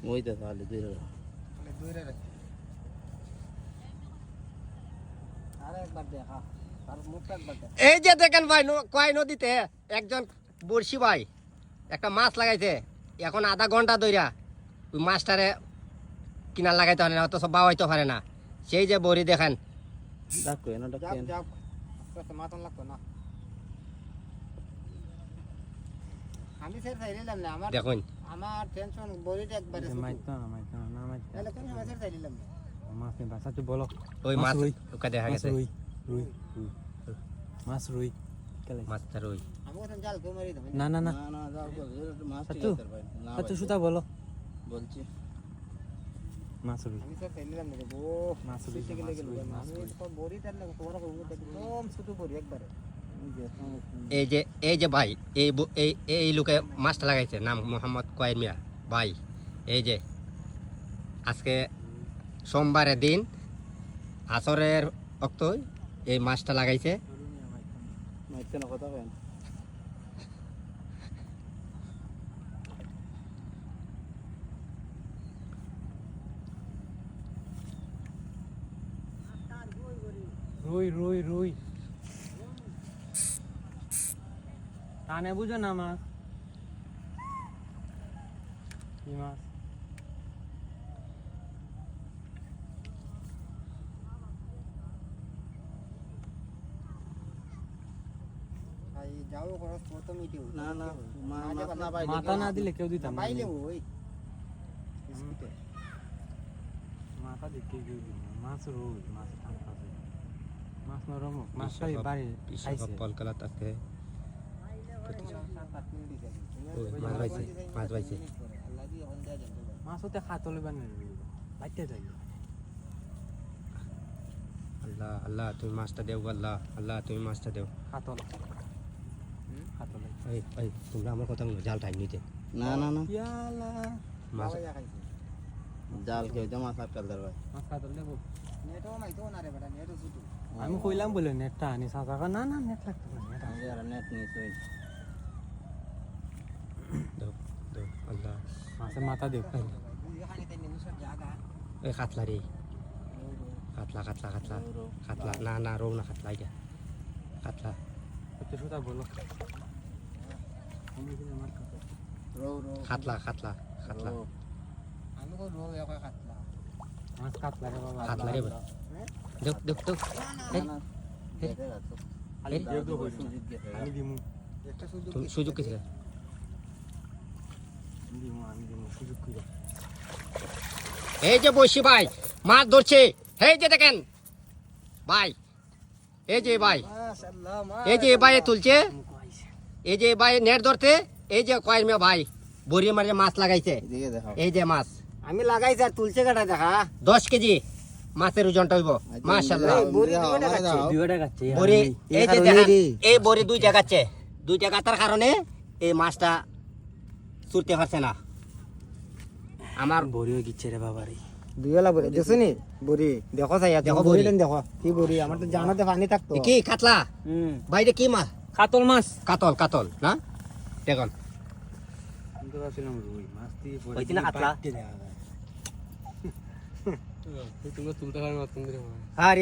ওইটা তাহলে দুই রে আরে একবার দেখা আর মুখটা একবার দেখা। এই যে দেখেন ভাই কয় নদীতে একজন বড়শি ভাই একটা মাছ লাগাইছে, এখন আধা ঘন্টা ধইরা ওই মাছটারে কিনার লাগাইতে পারে না, অত সব বাওয়াইতে পারে না। সেই যে বড়ি দেখেন আমি স্যার চাইলাম না, আমার দেখুন আমার টেনশন বড়িটা একবারে মাইতো না তাহলে কোন সময় স্যার চাইলাম না মাছ নে বাসা তো বলো ওই মাছ ওকে দেখা গেছে রুই মাছ রুই কেলে মাছটা রুই আমি কোন জাল কেউ মারি দাও না জাল মাছ ঠিক আছে ভাই না আচ্ছা সুতা বলো বলছি মাছ রুই আমি স্যার চাইলাম না গো মাছ রুই মাছ তো বড়ি তার না তোমার একদম ছোট বড়ি একবারে। এই যে ভাই এই লোকে মাছটা লাগাইছে, নাম মোহাম্মদ কয়ের মিয়া ভাই। এই যে আজকে সোমবারের দিন আসরের অক্ত এই মাছটা লাগাইছে। রুই রুই রুই কানে বুঝো না মাছ কি মাছ মাথা না দিলে কেউ দিতাম মাথা দিয়ে কেউ দিতাম মাছ রোজ মাছ মাছ নরম মাছ বাড়ি খাইছে কলকাতা আছে মাছ পাইছে মাছ হতে খাতলে বানিয়ে বাইতে যাই। আল্লাহ আল্লাহ তুমি মাছটা দেও, আল্লাহ আল্লাহ তুমি মাছটা দেও। খাতল খাতলে এই তোমরা আমার কথা বলো, জাল টাইম নিতে না মাছ জাল কেউ তো মাছ আটকাল দেবে মাছ খাতল দেবো নেটও মাইতো না রে বেটা নেটও ছুটু আমি কইলাম বলে নেটটা আনি সাজা না নেট লাগতো না নেট নিয়ে তুই দেও আল্লাহ মাছের মাথা দেও এই কাতলা রে কাতলা না রৌ না কাতলা এটা কাতলা কত সুতা বলো কাতলা আমি কই রৌ এক কাতলা মাছ কাতলা রে বাবা কাতলা রে দেখ আলি দেও তো হইছো আমি দিমু একটা সুযোগ কিছে আমি দিমু সুযোগ কইরা। এই যে বসি ভাই মাছ ধরছে, এই যে দেখেন ভাই, এই যে ভাই তুলছে, এই যে ভাই নেট ধরতে, এই যে কয়ের মেয়ে ভাই বড়ি মারে মাছ লাগাইছে। এই যে মাছ আমি লাগাইছি আর তুলছে কাটা দেখা 10 কেজি মাছের ওজনটা হইব মাশাআল্লাহ। বড়ি এই যে দেখেন এই বড়ি 2 জায়গাচ্ছে, 2 জায়গার কারণে এই মাছটা ছুটতে পারছে না। আমার বড়িও গিচ্ছে রে বাবা রে, দুইলা বড়ি দেখছনি বড়ি দেখো যাইয়া দেখো বড়ি দেখো কি বড়ি, আমার তো জানাতে পানি থাকতো কি কাতলা বাইরে কি মাছ কাতল মাছ কাতল না দেখুন কিন্তু আসলাম রুই মাছ দিয়ে বড়ি হইছে না কাতলা এই তোমরা তুলতে পারো না তোমরা আরে